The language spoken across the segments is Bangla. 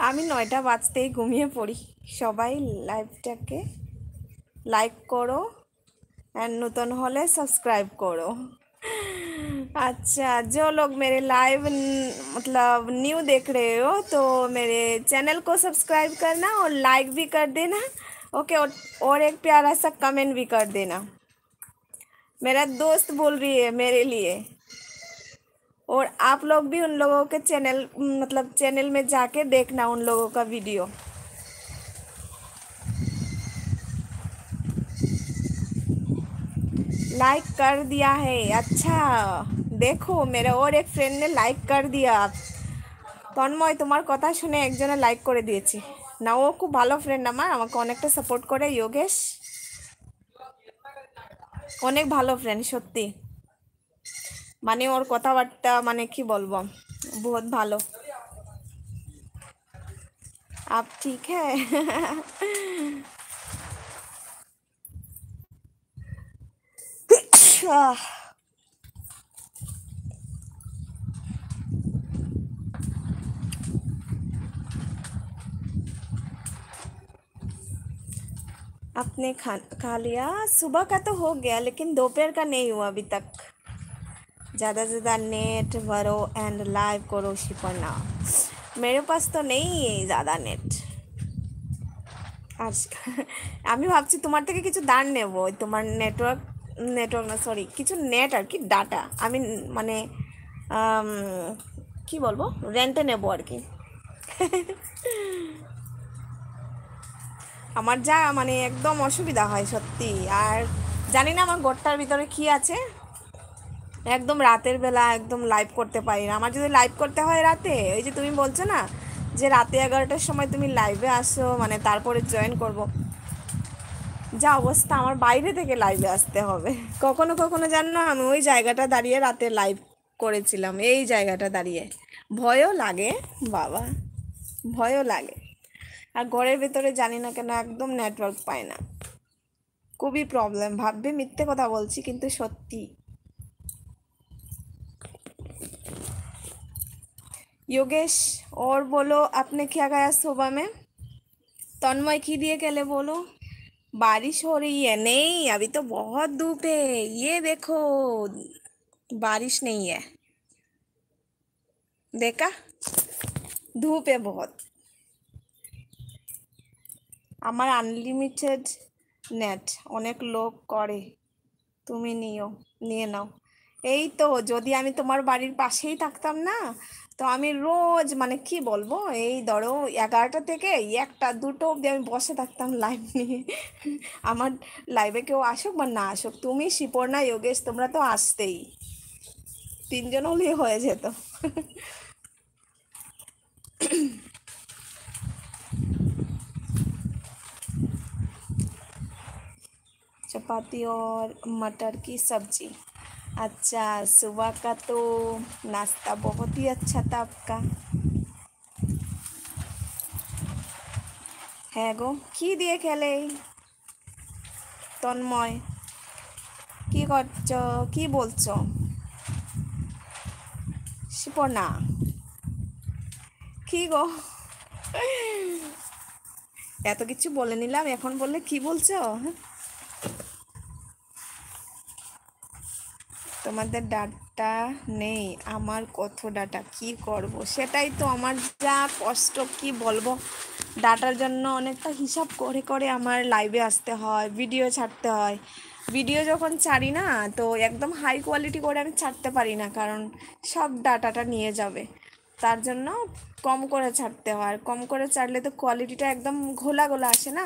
আমি 9টা বাজতেই ঘুমিয়ে পড়ি। সবাই লাইভটাকে লাইক করো, एंड नूतन हॉले सब्सक्राइब करो। अच्छा, जो लोग मेरे लाइव मतलब न्यू देख रहे हो तो मेरे चैनल को सब्सक्राइब करना और लाइक भी कर देना। ओके, और एक प्यारा सा कमेंट भी कर देना। मेरा दोस्त बोल रही है मेरे लिए। और आप लोग भी उन लोगों के चैनल मतलब चैनल में जाके देखना उन लोगों का वीडियो। लाइक कर दिया है, अच्छा। देखो मेरा और एक फ्रेंड ने लाइक कर दिया। তন্ময়, তোমার কথা শুনে একজনে লাইক করে দিয়েছি। না, ও খুব ভালো ফ্রেন্ড আমার, আমাকে অনেকটা সাপোর্ট করে। যোগেশ অনেক ভালো ফ্রেন্ড সত্যি, মানে ওর কথাবার্তা মানে কি বলবো, বহুত ভালো। আপ ঠিক হ্যাঁ। आपने खा लिया? सुबह का तो हो गया लेकिन दोपहर का नहीं हुआ अभी तक। ज़्यादा से ज़्यादा नेट भरो एंड लाइव करो शिपन्ना। मेरे पास तो नहीं है ज़्यादा नेट। আচ্ছা, আমি ভাবছি তোমার থেকে কিছু দান নেব, ওই তোমার নেটওয়ার্ক নেটওয়ার্ক না সরি কিছু নেট আর কি ডাটা আমি মানে আম, কি বলবো রেন্টে নেব আর কি। আমার যা মানে একদম অসুবিধা হয় সত্যি। আর জানি না আমার ঘরটার ভিতরে কি আছে, একদম রাতের বেলা একদম লাইভ করতে পারি না। আমার যদি লাইভ করতে হয় রাতে, ওই যে তুমি বলছো না যে রাতে 11টার সময় তুমি লাইভে আসো মানে তারপরে জয়েন করব, যা অবস্থা আমার বাইরে থেকে লাইভে আসতে হবে। কখনো কখনো জানো না, আমি ওই জায়গাটা দাঁড়িয়ে রাতে লাইভ করেছিলাম, এই জায়গাটা দাঁড়িয়ে। ভয়ও লাগে বাবা, ভয়ও লাগে। আর ঘরের ভেতরে জানি না কেন একদম নেটওয়ার্ক পায় না, খুবই প্রবলেম। ভাববে মিথ্যে কথা বলছি কিন্তু সত্যি। योगेश, और बोलो आपने क्या खाया सुबह में? तन्मय की दिए केले बोलो। बारिश हो रही है? नहीं, अभी तो बहुत धूप है, ये देखो बारिश नहीं है। देखा, धूप है बहुत। আমার আনলিমিটেড নেট, অনেক লোক করে, তুমি নিয়ে নাও। এই তো, যদি আমি তোমার বাড়ির পাশেই থাকতাম না, তো আমি রোজ মানে কি বলবো, এই ধরো 11টা থেকে 1টা 2টো অবধি আমি বসে থাকতাম লাইভ নিয়ে। আমার লাইভে কেউ আসুক বা না আসুক, তুমি শিপর্ণা যোগেশ তোমরা তো আসতেই, 3জন হলেই হয়ে যেত। चपाती और मटर की सब्जी। अच्छा, सुबह का तो नाश्ता बहुत ही अच्छा था आपका। হ্যাঁ গো, কি দিয়ে খেলে তন্ময়? কি করছো, কি বলছো শিপনা? কি গো, এত কিছু বলে নিলাম, এখন বললে কি বলছো? তোমাদের ডাটা নেই, আমার কত ডাটা, কি করব সেটাই তো আমার যা কষ্ট, কি বলবো। ডাটার জন্য অনেকটা হিসাব করে করে আমার লাইভে আসতে হয়, ভিডিও ছাড়তে হয়। ভিডিও যখন ছাড়ি না, তো একদম হাই কোয়ালিটি করে আমি ছাড়তে পারি না, কারণ সব ডাটাটা নিয়ে যাবে। তার জন্য কম করে ছাড়তে হয়, আর কম করে ছাড়লে তো কোয়ালিটিটা একদম ঘোলা ঘোলা আসে না,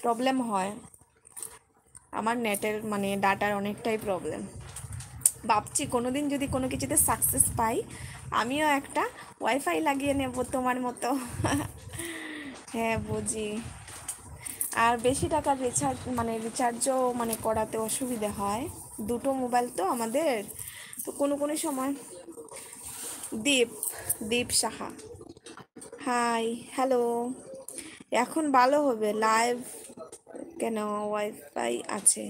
প্রবলেম হয়। আমার নেটের মানে ডাটার অনেকটাই প্রবলেম। ভাবছি কোনোদিন যদি কোনো কিছুতে সাকসেস পাই, আমিও একটা ওয়াইফাই লাগিয়ে নেব তোমার মতো। হ্যাঁ বুঝি। আর বেশি টাকার রিচার্জও মানে করাতে অসুবিধা হয়, দুটো মোবাইল তো আমাদের। তো কোনো কোনো সময় দীপ দীপ সাহা, হাই, হ্যালো। এখন ভালো হবে লাইভ কেন, ওয়াইফাই আছে।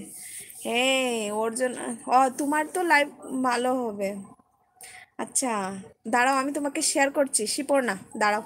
হ্যাঁ, ওর জন্য। ও, তোমার তো লাইভ ভালো হবে। আচ্ছা, দাঁড়াও আমি তোমাকে শেয়ার করছি শিপর্ণা, দাঁড়াও।